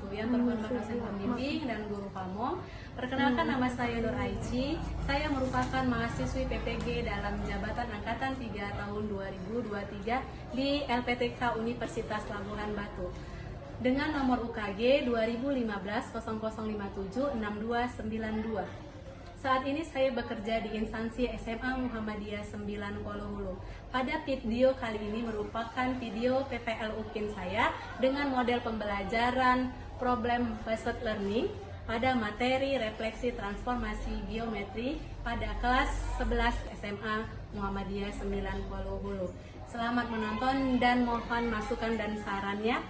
wabarakatuh. Yang terhormat dosen pembimbing dan guru kamu. Perkenalkan, nama saya Nur Aici. Saya merupakan mahasiswi PPG dalam jabatan angkatan 3 tahun 2023 di LPTK Universitas Labuhan Batu. Dengan nomor UKG 2015-0057-6292. Saat ini saya bekerja di instansi SMA Muhammadiyah 9 Kolowolo. Pada video kali ini merupakan video PPL UPIN saya dengan model pembelajaran problem based learning pada materi refleksi transformasi geometri pada kelas 11 SMA Muhammadiyah 9 Kolowolo. Selamat menonton dan mohon masukan dan sarannya.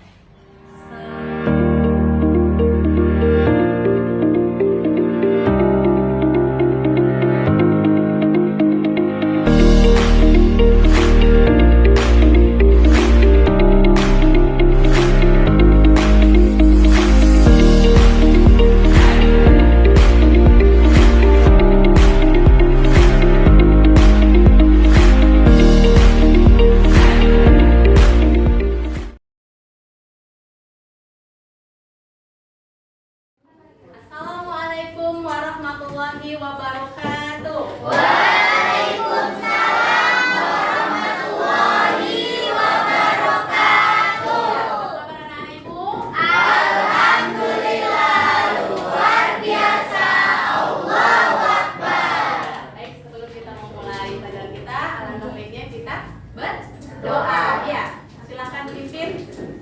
Assalamualaikum warahmatullahi wabarakatuh. Waalaikumsalam warahmatullahi wabarakatuh. Apa kabar anak ibu? Alhamdulillah, luar biasa. Allahu Akbar. Baik, sebelum kita memulai pelajaran kita, alangkah baiknya kita berdoa. Ya, silakan pimpin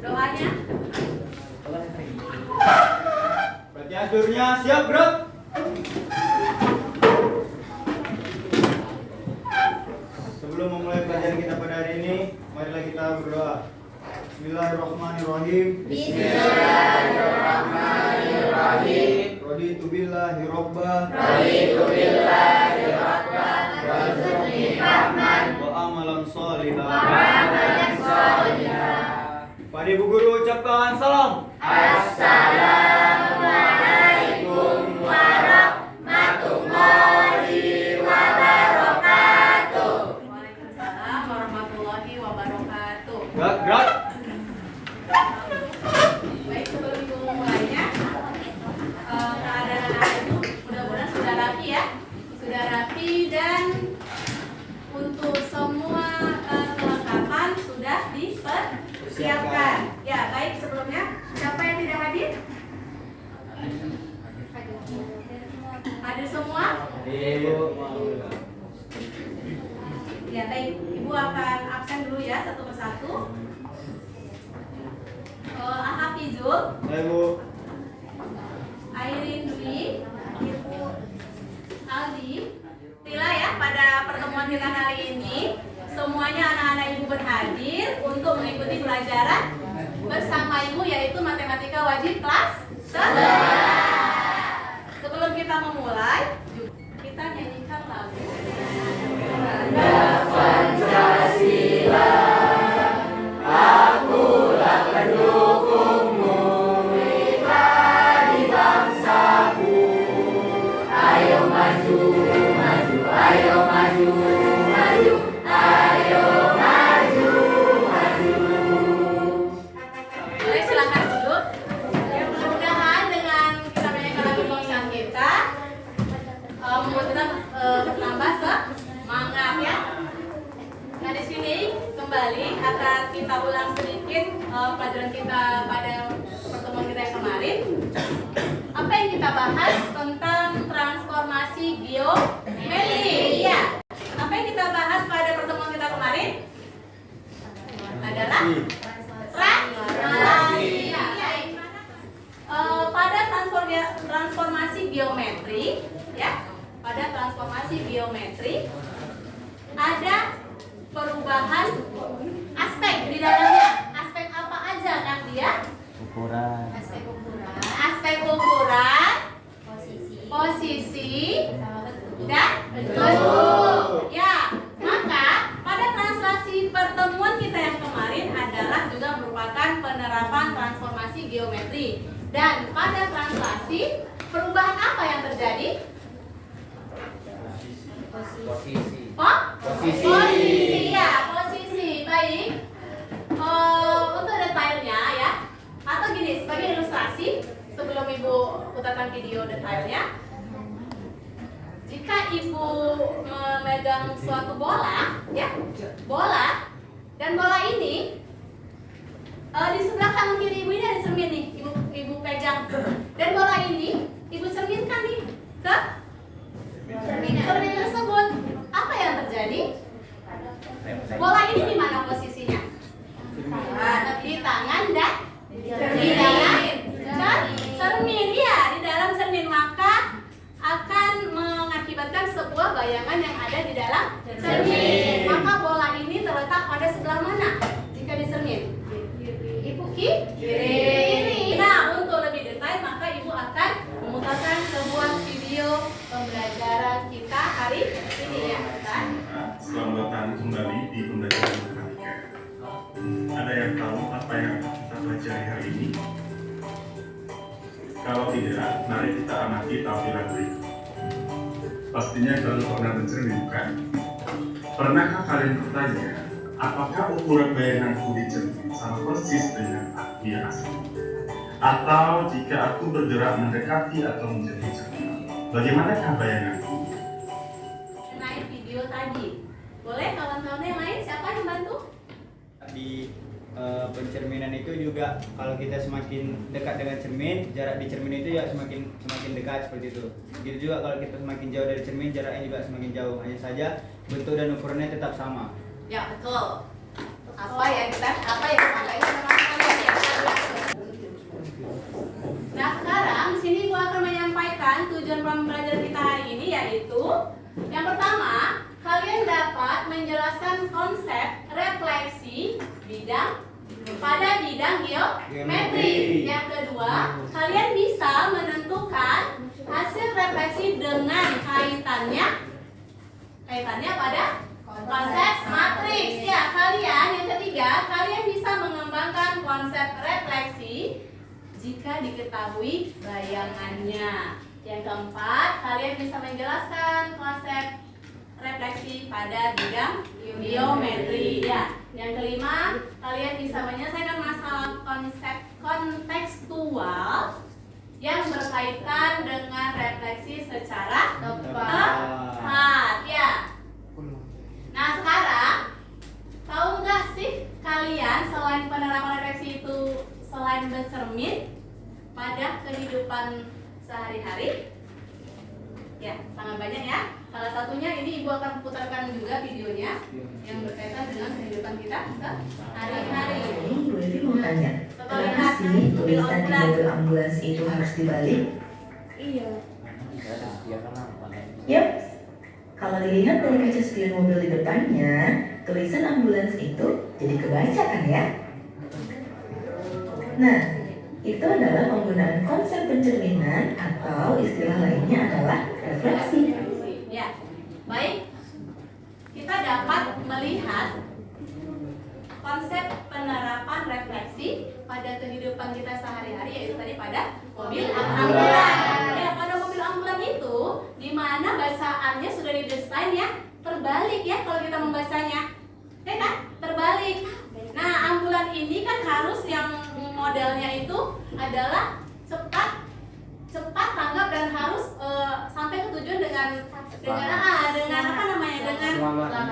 doanya. Akhirnya siap, bro. Sebelum memulai pelajaran kita pada hari ini, marilah kita berdoa. Bismillahirrahmanirrahim. Bismillahirrahmanirrahim. Raditu billahi robba. Raditu billahi rabban wa zidni fahman Wa amalan wa salihah. amalan salihah. Pada Ibu Guru ucapkan salam. Assalamualaikum warahmatullahi wabarakatuh. Waalaikumsalam warahmatullahi wabarakatuh. Gerak. Baik, sebelum ibu memulainya, keadaan anak ibu mudah-mudahan sudah rapi ya, sudah rapi dan untuk semua kelengkapan sudah dipersiapkan. Ya, baik, sebelumnya siapa yang tidak hadir? Hadir semua? Ya, baik, ibu akan absen dulu ya satu persatu. Hafizul, Ibu. Airin Dwi, Ibu Aldi, Tila ya. Pada pertemuan kita kali ini semuanya anak-anak ibu berhadir untuk mengikuti pelajaran bersama ibu, yaitu matematika wajib kelas 11. Sebelum kita memulai, kita nyanyikan lagu Pancasila, akulah pendukungmu, di bangsaku. Ayo maju, maju, ayo maju, maju, ayo maju, maju. Boleh silakan duduk. Mudah-mudahan dengan kita menyanyikan lagu kebangsaan kita membuat kita bertambah semangat ya. Nah, di sini kembali akan kita ulang sedikit pelajaran kita pada pertemuan kita yang kemarin. Apa yang kita bahas tentang transformasi geometri? Ya. Apa yang kita bahas pada pertemuan kita kemarin? Adalah transformasi. Ya, pada transformasi geometri, ya, pada transformasi geometri ada perubahan aspek di dalamnya. Aspek apa aja kan dia? Ukuran. Aspek ukuran, posisi, dan bentuk. Ya, maka pada translasi pertemuan kita yang kemarin adalah juga merupakan penerapan transformasi geometri. Dan pada translasi perubahan apa yang terjadi? Posisi. Posisi ya, posisi. Baik. Untuk detailnya ya, atau gini sebagai ilustrasi, ibu memegang suatu bola, ya, bola, dan bola ini di sebelah kanan kiri ibu ini ada cermin nih, ibu pegang, dan bola ini ibu cerminkan nih ke cermin tersebut. Apa yang terjadi? Bola ini di mana posisinya? Di tangan dan di dalam cermin, ya, di dalam cermin, maka akan mengakibatkan sebuah bayangan yang ada di dalam cermin. Maka bola ini terletak pada sebelah mana jika di cermin? Kiri. Nah, untuk lebih detail maka ibu akan memutarkan sebuah video pembelajaran kita hari ini, ya kan? Selamat datang kembali di pembelajaran matematika. Ada yang tahu apa yang kita pelajari hari ini? Kalau tidak, mari kita amati tampilan berikut. Pastinya kalian pernah mencermin, bukan? Pernahkah kalian bertanya, apakah ukuran bayanganku di cermin sama persis dengan aku yang asli? Atau jika aku bergerak mendekati atau menjadi cermin, bagaimanakah bayanganku? Naik video tadi. Boleh kawan-kawan yang lain, siapa yang bantu? Di pencerminan itu juga kalau kita semakin dekat dengan cermin, jarak di cermin itu ya semakin dekat seperti itu. Begitu juga kalau kita semakin jauh dari cermin, jaraknya juga semakin jauh. Hanya saja bentuk dan ukurannya tetap sama. Ya, betul. Apa yang disampaikan teman-teman ya? Nah, sekarang di sini gua akan menyampaikan tujuan pembelajaran kita hari ini, yaitu yang pertama, kalian dapat menjelaskan konsep refleksi pada bidang geometri. Yang kedua, kalian bisa menentukan hasil refleksi dengan kaitannya pada konsep matriks. Ya, yang ketiga, kalian bisa mengembangkan konsep refleksi jika diketahui bayangannya. Yang keempat, kalian bisa menjelaskan konsep refleksi pada bidang geometri, ya. Yang kelima, kalian bisa menyelesaikan masalah konsep kontekstual yang berkaitan dengan refleksi secara tepat, ya. Nah, sekarang tahu nggak sih kalian selain penerapan refleksi itu selain bercermin pada kehidupan sehari-hari? Ya, sangat banyak ya. Salah satunya ini ibu akan putarkan juga videonya yang berkaitan dengan kehidupan kita sehari-hari. Ini Bu Evi mau tanya, kenapa sih tulisan di mobil ambulans itu harus dibalik? Iya. Yap, kalau dilihat dari kaca spion mobil di depannya, tulisan ambulans itu jadi kebaca kan ya? Nah, itu adalah penggunaan konsep pencerminan atau istilah lainnya adalah refleksi. Ya, baik. Kita dapat melihat konsep penerapan refleksi pada kehidupan kita sehari-hari, yaitu tadi pada mobil ambulan. Ya, pada mobil ambulan itu di mana bacaannya sudah didesain ya terbalik ya kalau kita membacanya, ya kan? Terbalik. Nah, ambulan ini kan harus yang modelnya itu adalah cepat tanggap dan harus sampai ke tujuan dengan apa namanya, dengan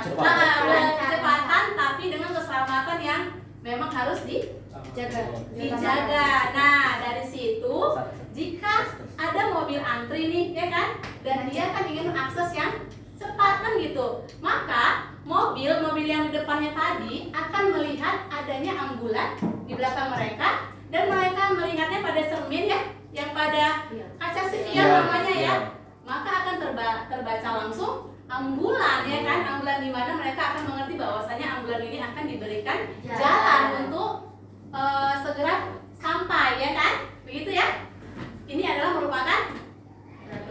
kecepatan tapi dengan keselamatan yang memang harus dijaga. Nah, dari situ jika ada mobil antri nih, ya kan, dan dia kan ingin akses yang cepat kan gitu, maka mobil yang di depannya tadi akan melihat adanya ambulan di belakang mereka, dan mereka melihatnya pada cermin ya, yang pada kaca spion namanya ya, maka akan terbaca langsung ambulan, ya kan, ambulan di mana mereka akan mengerti bahwasanya ambulan ini akan diberikan jalan untuk segera sampai, ya kan, begitu ya. Ini adalah merupakan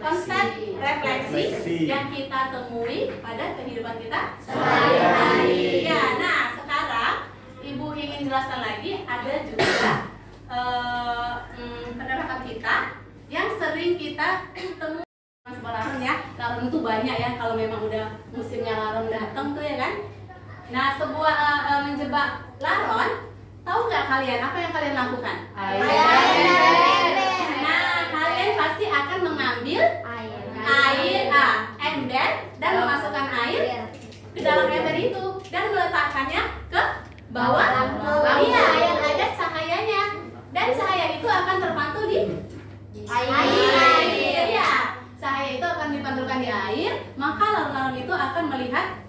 konsep refleksi yang kita temui pada kehidupan kita sehari-hari. Ya, nah sekarang ibu ingin jelaskan lagi, ada juga penerapan kita yang sering kita temui sebuah laron ya. Laron itu banyak ya, kalau memang udah musimnya laron datang tuh, ya kan. Nah, sebuah menjebak laron, tahu nggak kalian apa yang kalian lakukan? Nah, kalian pasti akan mengambil air, ember bawah iya yang ada cahayanya, dan cahaya itu akan terpantul di air. Ya, cahaya itu akan dipantulkan di air, maka laron-laron itu akan melihat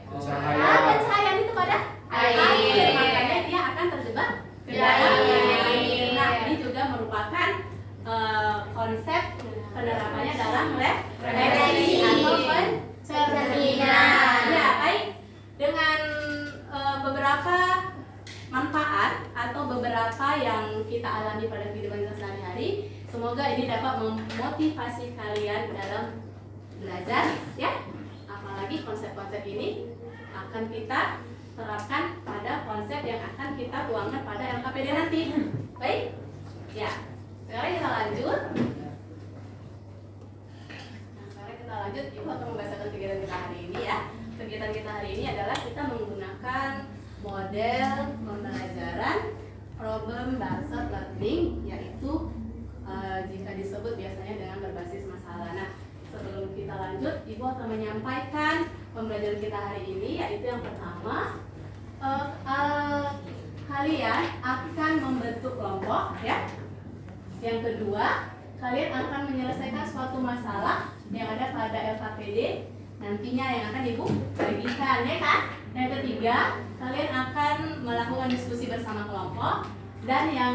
pencahayaan itu pada air, makanya dia akan terjebak ke dalam air. Nah, ini juga merupakan konsep penerapannya dalam refleksi atau pencerminan. Ya, baik. Dengan beberapa manfaat atau beberapa yang kita alami pada kehidupan kita sehari-hari, semoga ini dapat memotivasi kalian dalam belajar, ya. Apalagi konsep-konsep ini akan kita terapkan pada konsep yang akan kita tuangkan pada LKPD nanti. Baik? Ya. Sekarang kita lanjut. Ibu akan membahasakan kegiatan kita hari ini, ya. Kegiatan kita hari ini adalah kita menggunakan model pembelajaran problem based learning, yaitu jika disebut biasanya dengan berbasis masalah. Nah, sebelum kita lanjut, Ibu akan menyampaikan pembelajaran kita hari ini, yaitu yang pertama, kalian akan membentuk kelompok, ya. Yang kedua, kalian akan menyelesaikan suatu masalah yang ada pada LKPD nantinya yang akan Ibu bagikan, ya kan? Yang ketiga, kalian akan melakukan diskusi bersama kelompok, dan yang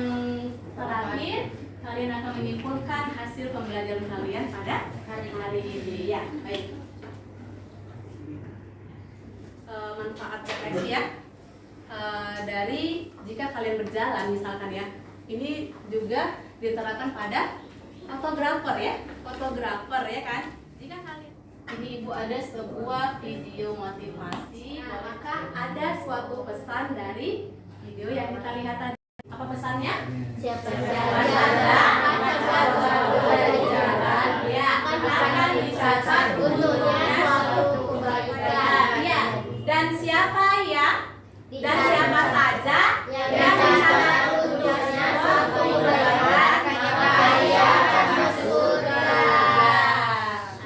terakhir, kalian akan menyimpulkan hasil pembelajaran kalian pada hari ini. Ya, baik. Manfaat refleksi, ya. Dari jika kalian berjalan misalkan, ya, ini juga diterapkan pada fotografer, ya, fotografer, ya kan? Jika kalian ini Ibu ada sebuah video motivasi, maka ada suatu pesan dari video yang kita lihat tadi. Apa pesannya? Siapa jalan ya akan dicatat untuknya suatu kebaikan. Ya, dan siapa ya? Dan siapa saja yang dicatat untuknya suatu kebaikan, maka dia akan masuk surga.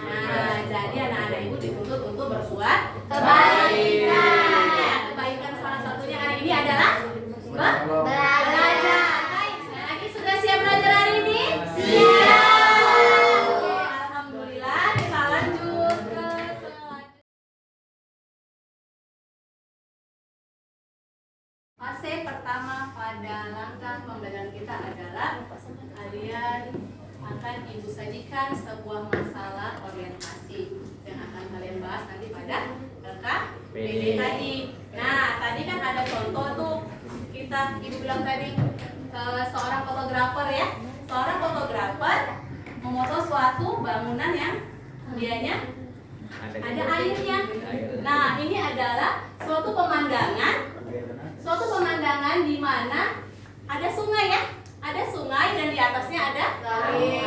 Nah, jadi anak-anak Ibu dituntut untuk berbuat kebaikan. Ya, kebaikan salah satunya hari ini adalah belajar. Baik, sekali lagi sudah siap belajar hari ini? Siap. Oke, alhamdulillah. Kita lanjut ke selanjutnya. Fase pertama pada langkah pembelajaran kita adalah kalian akan Ibu sajikan sebuah masalah orientasi yang akan kalian bahas nanti pada LKPD tadi. Nah, tadi kan ada contoh tuh, Ibu bilang tadi seorang fotografer, ya. Seorang fotografer memoto suatu bangunan yang dianya ada airnya. Nah, ini adalah suatu pemandangan di mana ada sungai, ya. Ada sungai dan di atasnya ada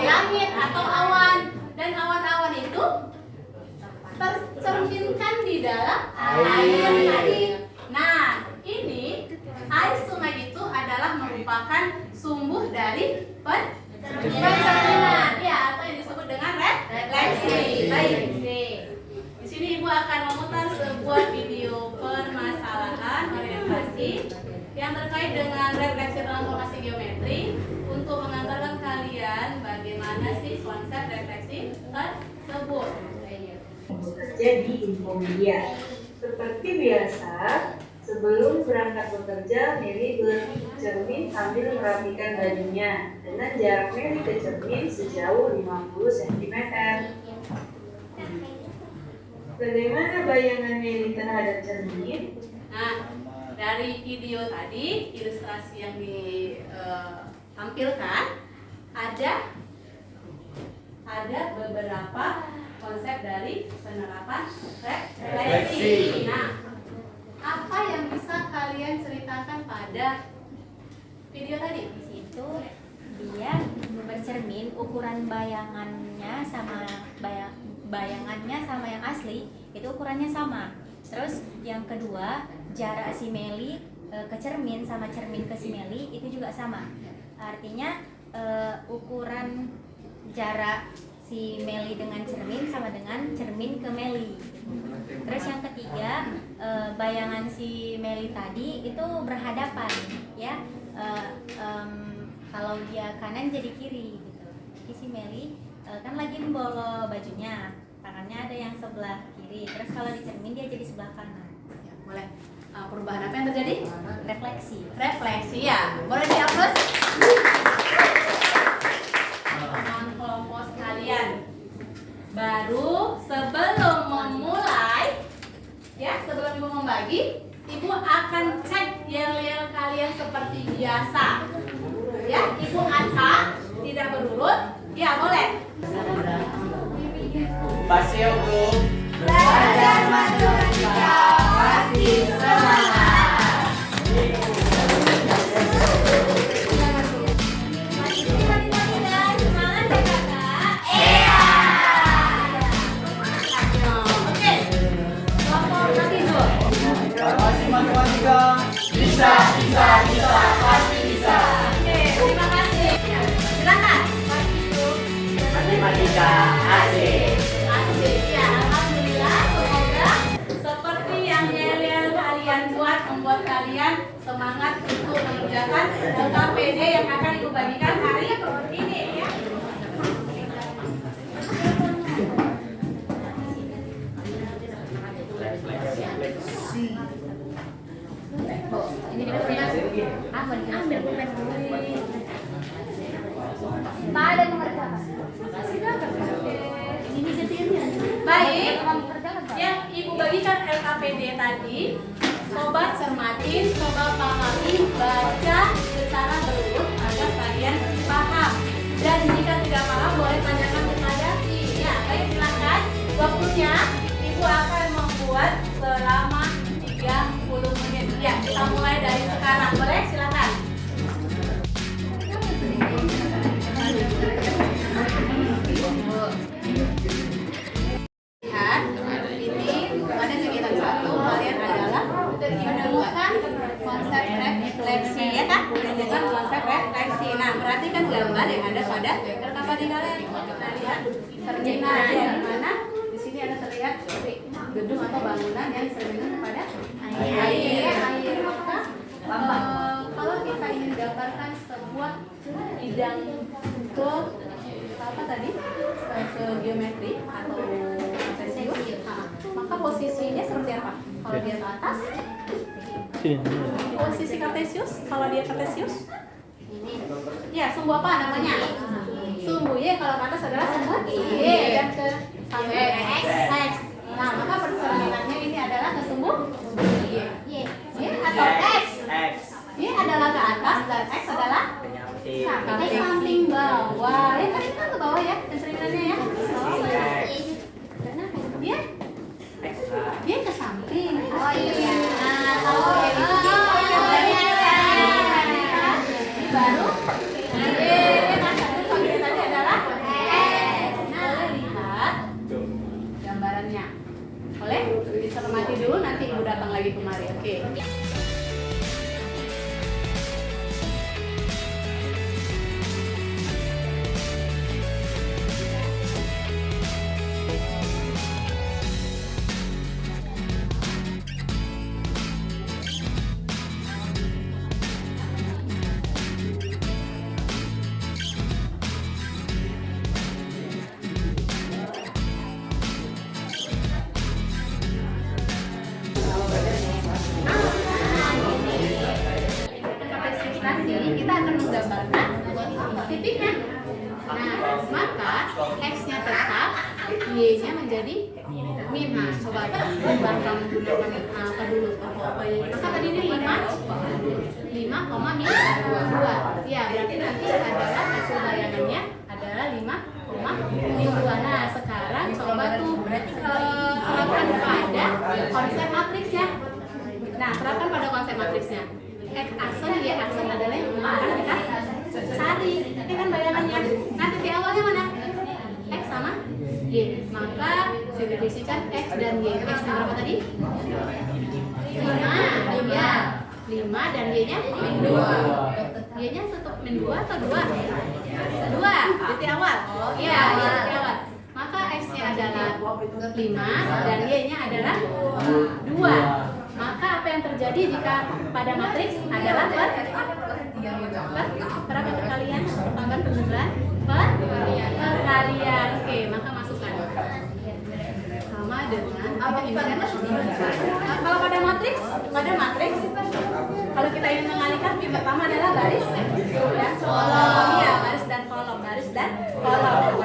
langit atau awan, dan awan-awan itu tercerminkan di dalam air tadi. Nah, ini air sungai itu adalah merupakan sumber dari pencerminan, ya, atau yang disebut dengan refleksi. Baik. Di sini Ibu akan memutar sebuah video permasalahan orientasi yang terkait dengan refleksi transformasi geometri untuk mengantarkan kalian bagaimana sih konsep refleksi tersebut. Bekerja di Infomedia. Seperti biasa, sebelum berangkat bekerja, Mary bercermin sambil merapikan bajunya dengan jarak Mary ke cermin sejauh 50 cm. Bagaimana bayangan Mary terhadap cermin? Nah, dari video tadi, ilustrasi yang ditampilkan ada beberapa konsep dari penerapan refleksi. Nah, apa yang bisa kalian ceritakan pada video tadi? Di situ dia bercermin ukuran bayangannya sama yang asli itu ukurannya sama. Terus yang kedua, jarak si Meli ke cermin sama cermin ke si Meli itu juga sama. Artinya ukuran jarak si Meli dengan cermin sama dengan cermin ke Meli. Terus yang ketiga, bayangan si Meli tadi itu berhadapan, ya. Kalau dia kanan jadi kiri gitu. Jadi si Meli kan lagi membawa bajunya, tangannya ada yang sebelah kiri. Terus kalau di cermin dia jadi sebelah kanan. Ya, boleh. Perubahan apa yang terjadi? Refleksi. Refleksi ya. Boleh dihapus? Teman kelompok sekalian. Baru sebelum memulai, ya sebelum ibu membagi, ibu akan cek yel-yel kalian seperti biasa. Ya, ibu acak, tidak berurut. Ya, boleh. Pasti ya bro. Belajar matematika pasti semangat. Semangat ya kakak. Iya. Oke. Kelompok kaki dulu. Pasti matematika. Bisa, pasti bisa. Oke, terima kasih. Silakan. Matematika asik. Asik ya, alhamdulillah. Semoga seperti yang yel-yel kalian buat membuat kalian semangat untuk mengerjakan LKPD yang akan ibu bagikan hari ini ya. Ini ambil pulpen. Pak ada mengerjakan. Ini setirnya. Baik. Yang ibu bagikan LKPD tadi, coba cermatin, coba pahami, baca secara berurut agar kalian paham. Dan jika tidak paham boleh tanyakan kepada si. Ya, baik silakan. Waktunya ibu akan membuat selama 30 menit. Ya, kita mulai dari sekarang. Boleh silakan. Lihat, ini pada kegiatan 1 kalian adalah menemukan konsep refleksi ya kan? Menemukan konsep refleksi. Nah, perhatikan gambar yang ada pada LKPD kalian. Kita lihat cerminan di mana? Di sini ada terlihat gedung atau bangunan yang cerminan kepada air. Maka kalau kita ingin gambarkan sebuah bidang ke apa tadi? Ke geometri atau kartesius, maka posisinya seperti apa? Kalau dia ke atas, posisi kartesius. Kalau dia kartesius, ya sumbu apa namanya? Sumbu Y. Kalau ke atas adalah sumbu Y dan ke sampai X. Nah, maka percerminannya ini adalah ke sumbu Y atau X. Y adalah ke atas dan X adalah ke samping bawah. Ya kan ini kan ke bawah ya cerminannya ya. Dia ke samping. Oh iya. Nah, kalau ini baru tadi adalah Nah, lihat gambarannya. Boleh dicermati dulu, nanti ibu datang lagi kemari. Oke. Kita akan menggambarkan titiknya. Nah, maka X-nya tetap, Y-nya menjadi min. Nah, coba bangga menggunakan apa dulu? Maka tadi ini 5, min 2. Ya, berarti nanti adalah hasil bayangannya adalah 5, min 2. Nah, sekarang coba tuh terapkan pada konsep matriksnya. Nah, terapkan pada konsep matriksnya. X aksen, Y aksen adalah yang akan kita cari. Ini kan bayangannya. Nanti di awalnya mana? X sama Y. Maka didefinisikan X dan Y. X berapa tadi? 5. Ya. 5 dan Y-nya min 2. Y-nya tetap min 2 atau 2? 2, titik awal. Iya, titik awal. Maka X-nya adalah 5 dan Y-nya adalah 2. Maka apa yang terjadi jika pada matriks adalah perkalian, tambahan penjumlahan, perkalian. Oke, maka masukkan sama dengan kalau pada matriks kalau kita ingin mengalihkan pi pertama adalah baris dan kolom. Ya, baris dan kolom.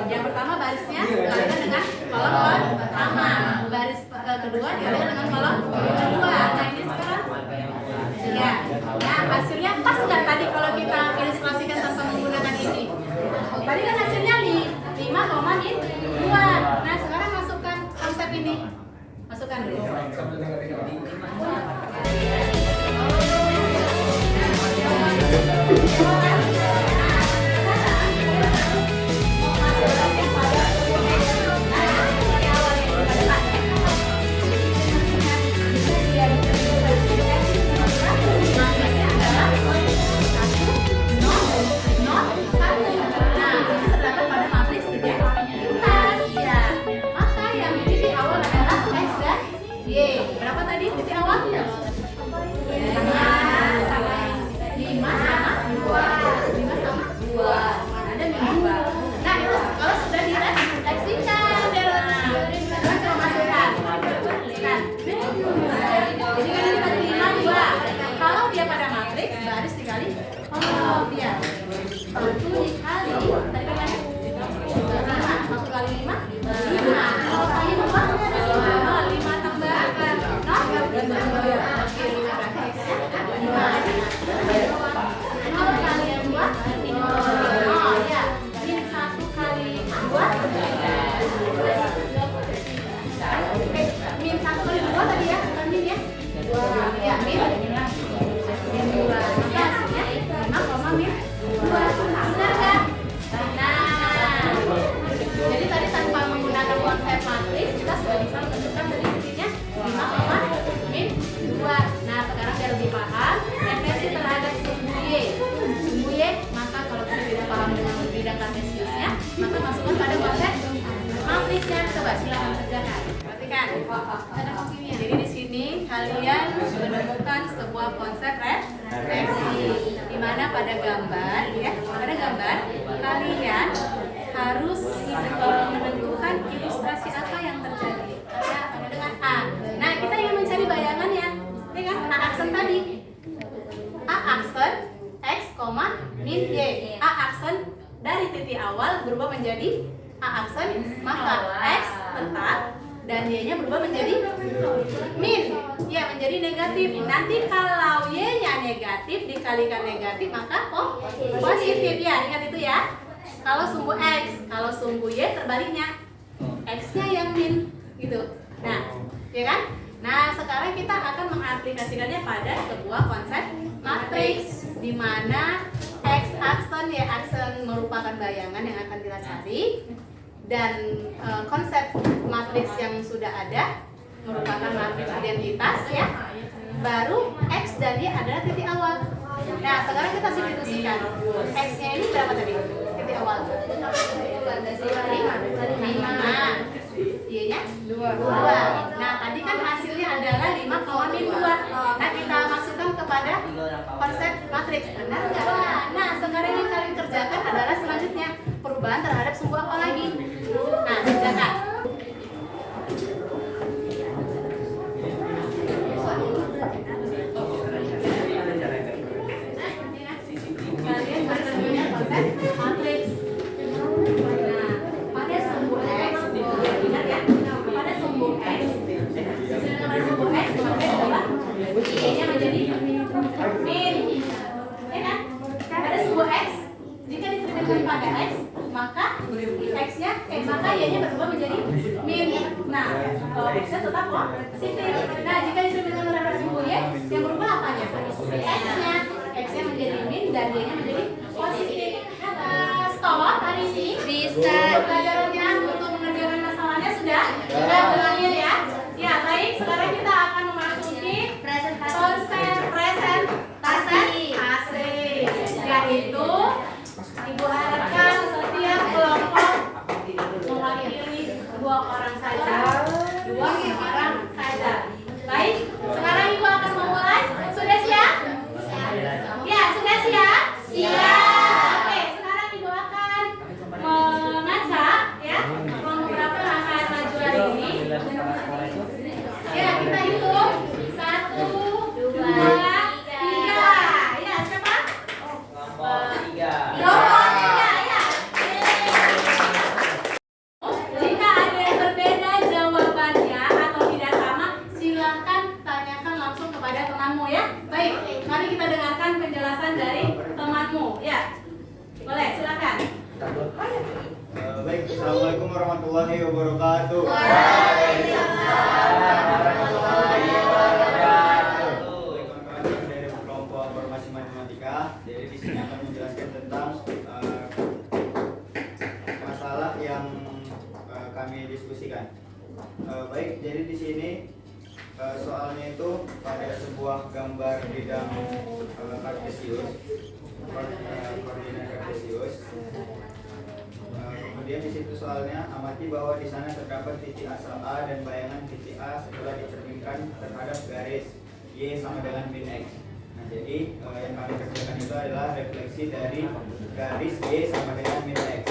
Yang pertama barisnya dialihkan dengan kolom pertama, baris kedua dialihkan dengan kolom kedua. Nah, ini sekarang ya. Nah, hasilnya pas nggak tadi kalau kita ilustrasikan tanpa menggunakan ini? Tadi kan hasilnya 5, min 2. Nah, sekarang masukkan konsep ini. Masukkan dulu. Berapa tadi titik awal? 5 sama 2. Ada min 2. Nah, itu kalau sudah direfleksikan kita coba masukkan. Jadi kan ini tadi 5, 2. Kalau dia pada matriks baris dikali kolom dia. 1 dikali tadi kan 5. 1 kali 5 Kalau kali 2 5 tambah jadi tadi tanpa menggunakan konsep matriks kita sudah bisa menentukan dari titiknya 5, min 2. Nah, sekarang biar lebih paham referensi terhadap sumbu Y. Maka kalau kita tidak paham dengan bidang kartesiusnya, maka masukkan pada konsep matriksnya. Coba silakan kerjakan. Perhatikan. Jadi di sini kalian menemukan sebuah konsep referensi di mana pada gambar kalian harus menentukan ilustrasi apa yang terjadi. Ada dengan A. Nah, kita ingin mencari bayangannya. Ini kan A aksen tadi. A aksen X, min Y. A aksen dari titik awal berubah menjadi A aksen, maka X tetap dan Y-nya berubah menjadi min. Ya, menjadi negatif. Nanti kalau Y-nya negatif dikalikan negatif maka positif ya. Ingat itu ya. Kalau sumbu X, kalau sumbu Y terbaliknya. X-nya yang min gitu. Nah, ya kan? Nah, sekarang kita akan mengaplikasikannya pada sebuah konsep matriks di mana X aksen Y aksen merupakan bayangan yang akan kita cari dan konsep matriks yang sudah ada merupakan matriks identitas ya. Baru X dan Y adalah titik awal. Nah, sekarang kita substitusikan. X-nya ini berapa tadi? Titik awal. 5. Y-nya 2. Nah, tadi kan hasilnya adalah 5, min 2. Nah, kita masukkan kepada konsep matriks. Benar nggak? Nah, sekarang yang kalian kerjakan adalah selanjutnya perubahan terhadap sumbu apa lagi? Nah, kerjakan. Kalian harus punya konsep matriks. Nah, pada sumbu X, ingat ya, pada sumbu X, pada sumbu X adalah Y-nya menjadi min, ya kan? Pada sumbu X, jika dicerminkan pada X, maka X-nya, maka Y-nya berubah menjadi min. Nah, kalau X-nya tetap positif. Nah, jika dicerminkan pada sumbu Y, yang berubah apanya? X-nya. X-nya menjadi min dan Y-nya menjadi positif. Stop hari ini. Bisa. Pelajarannya untuk mengerjakan masalahnya sudah berakhir ya. Ya, baik. Sekarang kita akan memasuki konsep present 2 orang saja. 2 orang saja. Baik, sekarang Ibu akan memulai. Sudah siap? Ya, sudah siap? Siap. Oke, sekarang Ibu akan mengaca ya. Kelompok berapa yang akan maju hari ini? Ya, kita hitung. 1, 2, 3. Ya, siapa? Kelompok 3 ya. Jika ada yang berbeda jawabannya atau tidak sama, silahkan tanyakan langsung kepada temanmu ya. Baik, mari kita dengarkan penjelasan dari temanmu ya. Boleh, silakan. Baik, assalamualaikum warahmatullahi wabarakatuh. Dari kelompok informasi matematika, jadi di sini akan menjelaskan tentang masalah yang kami diskusikan. Baik, jadi di sini soalnya itu pada sebuah gambar bidang kartesius, koordinat kartesius. Kemudian di situ soalnya amati bahwa di sana terdapat titik asal A dan bayangan titik A setelah dicerminkan terhadap garis Y sama dengan min X. Nah, jadi yang kami kerjakan itu adalah refleksi dari garis Y sama dengan min X.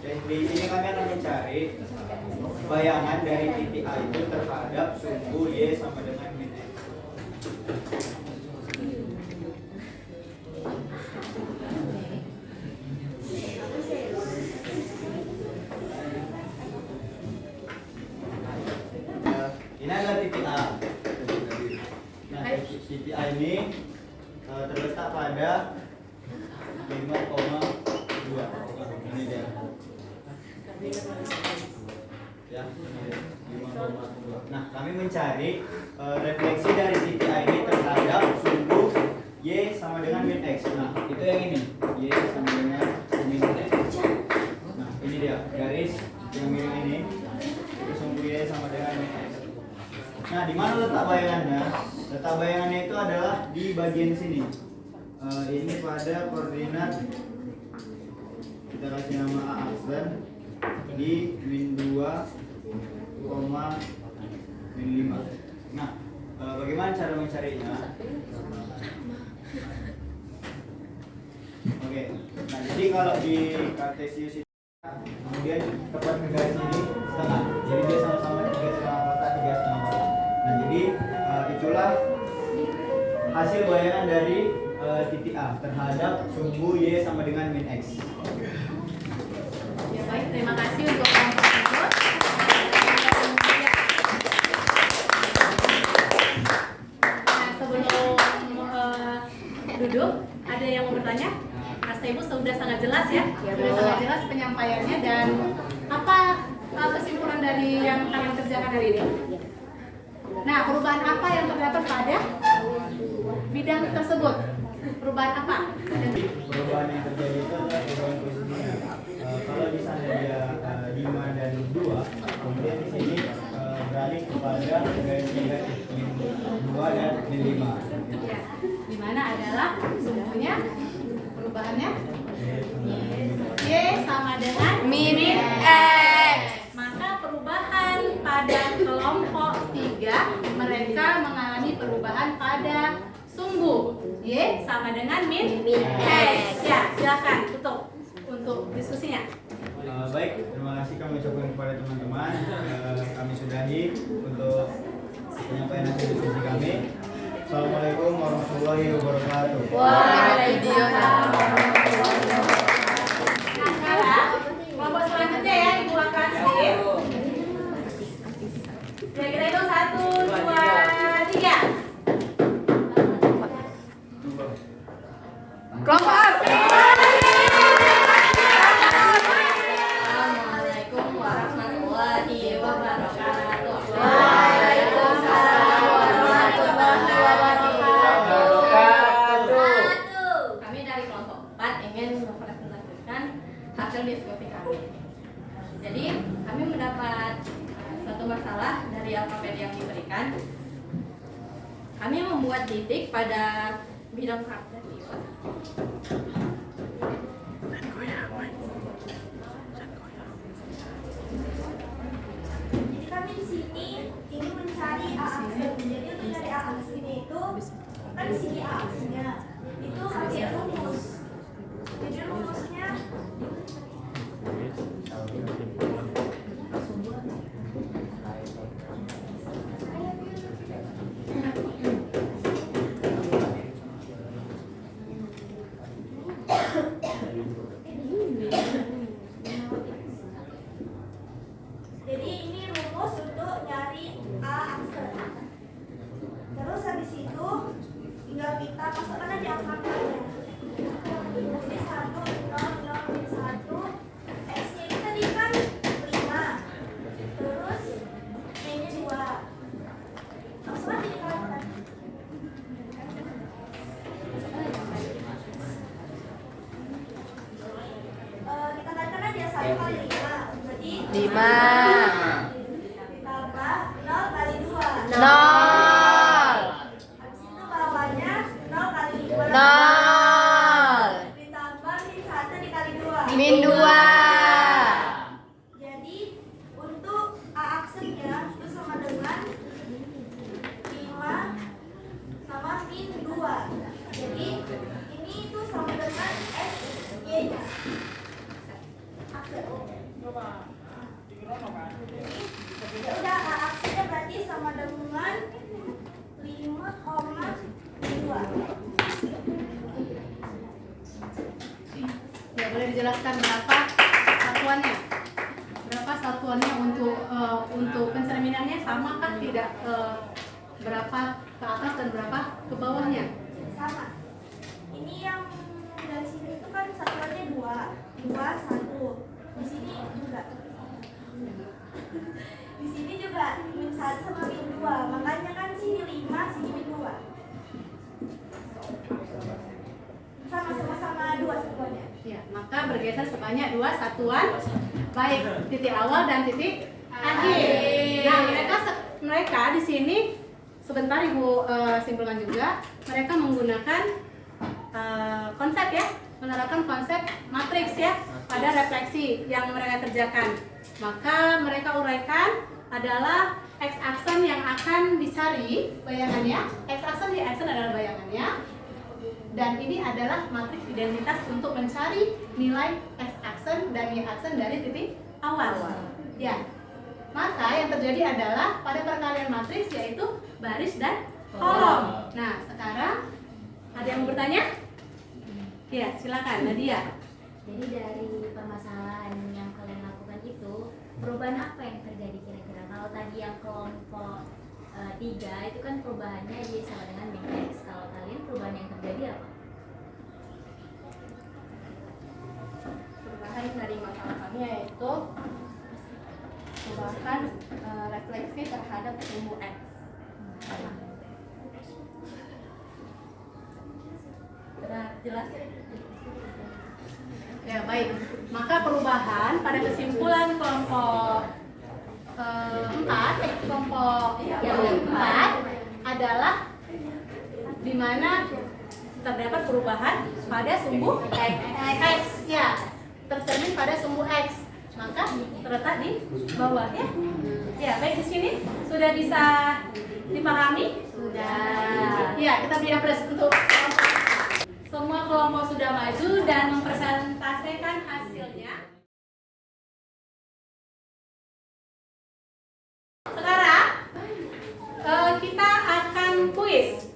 Dan di sini kami akan mencari bayangan dari titik A itu terhadap sumbu Y sama dengan min X. Ini adalah titik A. Nah, titik A ini terletak pada 5,2. Ini dia. Ya, ini dia. 5,2. Nah, kami mencari refleksi dari titik A ini terhadap sumbu Y sama dengan min X. Nah, itu yang ini. Y sama dengan min X. Nah, ini dia garis yang miring ini. Itu sumbu Y sama dengan min X. Nah, di mana letak bayangannya? Letak bayangannya itu adalah di bagian sini. Ini pada koordinat kita kasih nama A aksen di min 2, min 5. Nah, bagaimana cara mencarinya? Oke. Nah, jadi kalau di kartesius itu kemudian tepat ke garis ini setengah. Jadi dia sama-sama 3,5 kotak, 3,5 kotak. Nah, jadi itulah hasil bayangan dari titik A terhadap sumbu Y sama dengan min X. Ya baik, terima kasih untuk kelompok tersebut. Nah, sebelum duduk, ada yang mau bertanya? Rasa Ibu sudah sangat jelas ya, sudah sangat jelas penyampaiannya dan apa kesimpulan dari yang kalian kerjakan hari ini? Nah, perubahan apa yang terdapat pada bidang tersebut? Perubahan apa? Perubahan yang terjadi itu adalah perubahan posisinya. Kalau di sana dia 5 dan 2, kemudian di sini beralih kepada garis negatif min 2 dan min 5. Ya, di mana adalah sumbunya perubahannya Y sama dengan min X. Maka perubahan pada kelompok 3 mereka mengalami perubahan pada sumbu Y sama dengan min X. Ya, silakan tutup untuk diskusinya. Baik, terima kasih kami ucapkan kepada teman-teman. Kami sudahi untuk penyampaian hasil diskusi kami. Assalamualaikum warahmatullahi wabarakatuh. Waalaikumsalam warahmatullahi wabarakatuh. Nah, sekarang kelompok selanjutnya ya Ibu akan kasih. Kira-kira itu 1, 2, 3. Kelompok. Assalamualaikum warahmatullahi wabarakatuh. Waalaikumsalam warahmatullahi wabarakatuh. Kami dari kelompok 4 ingin mempresentasikan hasil diskusi kami. Jadi kami mendapat suatu masalah dari alfabet yang diberikan. Kami membuat titik pada bidang kartesius. sini ini mencari A aksen. Jadi untuk mencari A aksennya itu kan di sini A aksennya itu pakai rumus. Jadi rumusnya jadi ini rumus untuk nyari A aksen. Terus habis itu tinggal kita masukkan aja angka-angkanya. Jadi 1, 0, 0, 1. X-nya itu tadi kan 5. Terus Y-nya 2. Langsung aja dikalikan. Kita kalikan aja 1 kali 5. Berarti 5. ditambah 0 kali 2. 0. Habis itu bawahnya 0 kali 5. 0. Ditambah min 1 dikali 2. Min 2. Jadi untuk A aksennya itu sama dengan 5 sama min 2. Jadi ini itu sama dengan X Y-nya. Aksen. Jadi ya udah A aksennya berarti sama dengan 5,2. Ya, boleh dijelaskan berapa satuannya? Berapa satuannya untuk pencerminannya sama kah tidak? Berapa ke atas dan berapa ke bawahnya? Sama. Ini yang dari sini itu kan satuannya 2, 1. Di sini juga. Di sini juga min 1 sama min 2. Makanya kan sini 5, sini min 2. Sama-sama 2 satuannya. Ya, maka bergeser sebanyak 2 satuan, baik titik awal dan titik akhir. Nah, mereka di sini sebentar Ibu simpulkan juga, mereka menggunakan konsep ya, menerapkan konsep matriks ya pada refleksi yang mereka kerjakan. Maka mereka uraikan adalah X aksen yang akan dicari bayangannya. X aksen adalah bayangannya. Dan ini adalah matriks identitas untuk mencari nilai X aksen dan Y aksen dari titik awal. Ya. Maka yang terjadi adalah pada perkalian matriks yaitu baris dan kolom. Nah, sekarang ada yang mau bertanya? Ya, silakan Nadia. Jadi dari permasalahan yang kalian lakukan itu, perubahan apa yang terjadi kira-kira? Kalau tadi yang kelompok 3 itu kan perubahannya Y sama dengan min X. Kalau kalian perubahan yang terjadi apa? Perubahan dari masalah kami yaitu perubahan refleksi terhadap sumbu X. Jelas? Ya, baik. Maka perubahan pada kesimpulan kelompok 4, kelompok yang 4 adalah di mana terdapat perubahan pada sumbu X ya, tercermin pada sumbu X. Maka terletak di bawah ya. Ya, baik, di sini sudah bisa dipahami? Sudah. Ya, kita beri aplaus untuk kelompok. Semua kelompok sudah maju dan mempresentasikan hasilnya. Sekarang kita akan kuis.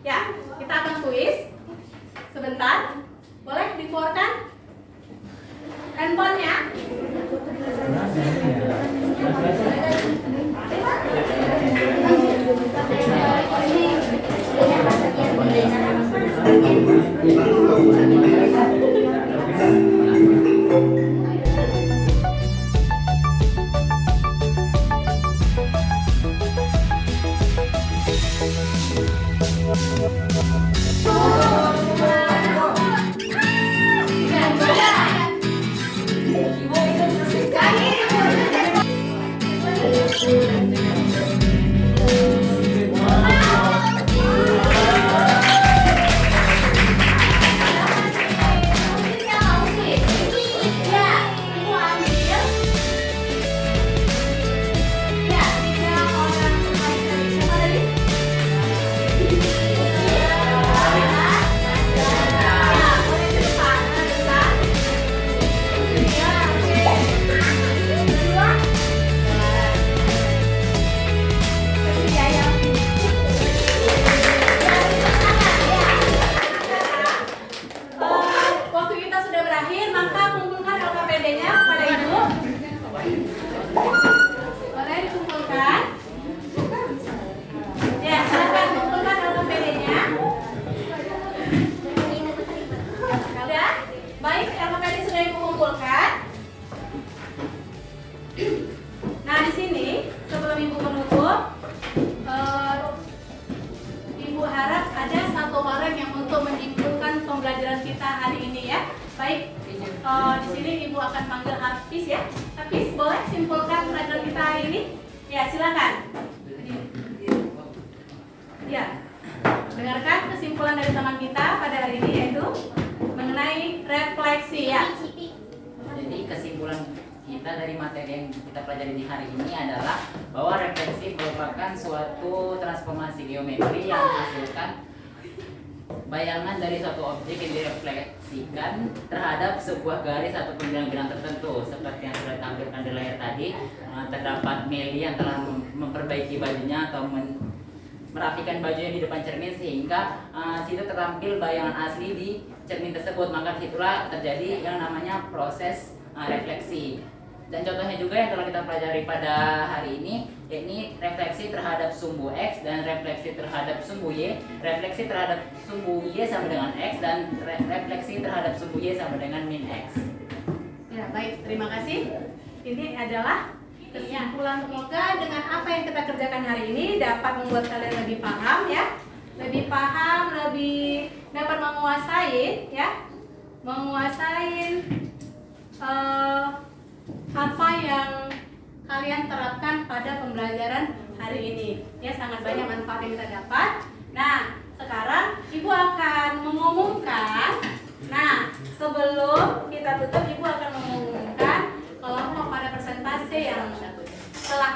Ya, kita akan kuis. Sebentar. Boleh dikeluarkan handphonenya? Thank you. Ya, silakan. Ya, dengarkan kesimpulan dari teman kita pada hari ini yaitu mengenai refleksi ya. Jadi kesimpulan kita dari materi yang kita pelajari di hari ini adalah bahwa refleksi merupakan suatu transformasi geometri yang menghasilkan bayangan dari suatu objek yang direfleksikan terhadap sebuah garis ataupun bilang-bilang tertentu. Seperti yang sudah ditampilkan di layar tadi, terdapat Meli yang telah memperbaiki bajunya atau merapikan bajunya di depan cermin sehingga situ tertampil bayangan asli di cermin tersebut. Maka situlah terjadi yang namanya proses refleksi. Dan contohnya juga yang telah kita pelajari pada hari ini, yakni refleksi terhadap sumbu X dan refleksi terhadap sumbu Y. Refleksi terhadap sumbu Y sama dengan X dan refleksi terhadap sumbu Y sama dengan min X. Ya, baik, terima kasih. Ini adalah kesimpulan. Semoga dengan apa yang kita kerjakan hari ini dapat membuat kalian lebih paham ya. Lebih paham, lebih dapat menguasai ya. Menguasai apa yang kalian terapkan pada pembelajaran hari ini ya, sangat banyak manfaat yang kita dapat. Nah, sekarang Ibu akan mengumumkan. Nah, sebelum kita tutup, Ibu akan mengumumkan kelompok pada presentasi yang telah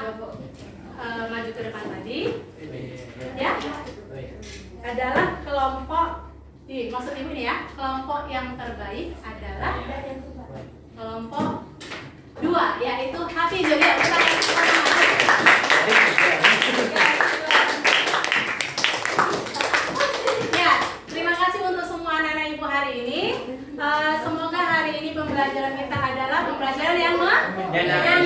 maju ke depan tadi ya, adalah kelompok maksud Ibu ini ya, kelompok yang terbaik adalah kelompok 2, yaitu Hafi Julia. Ya, terima kasih untuk semua anak-anak Ibu hari ini. Semoga hari ini pembelajaran kita adalah pembelajaran yang menyenangkan.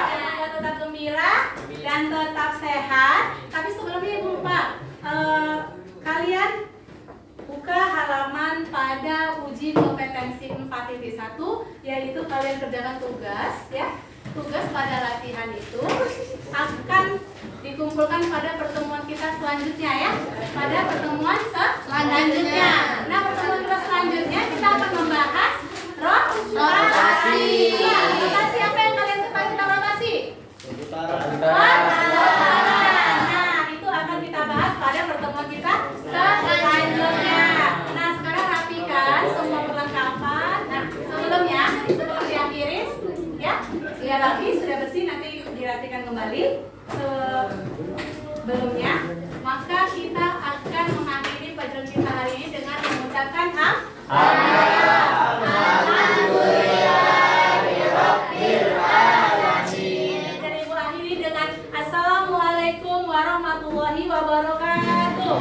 Semoga tetap gembira dan tetap sehat. Tapi sebelumnya Ibu lupa, kalian buka halaman pada uji kompetensi 4.1, yaitu kalian kerjakan tugas ya. Tugas pada latihan itu akan dikumpulkan pada pertemuan kita selanjutnya ya. Pada pertemuan selanjutnya. Nah, pertemuan kita selanjutnya kita akan membahas rotasi. Rotasi apa yang kalian ketahui tentang rotasi? Nah, itu akan kita bahas pada pertemuan kita selanjutnya. Nah, sekarang rapikan semua perlengkapan. Nah, sebelum diakhiri ya, sudah rapi, sudah bersih, nanti dirapikan kembali. Sebelumnya, maka kita akan mengakhiri pelajaran kita hari ini dengan mengucapkan dan Ibu akhiri dengan Assalamualaikum warahmatullahi wabarakatuh.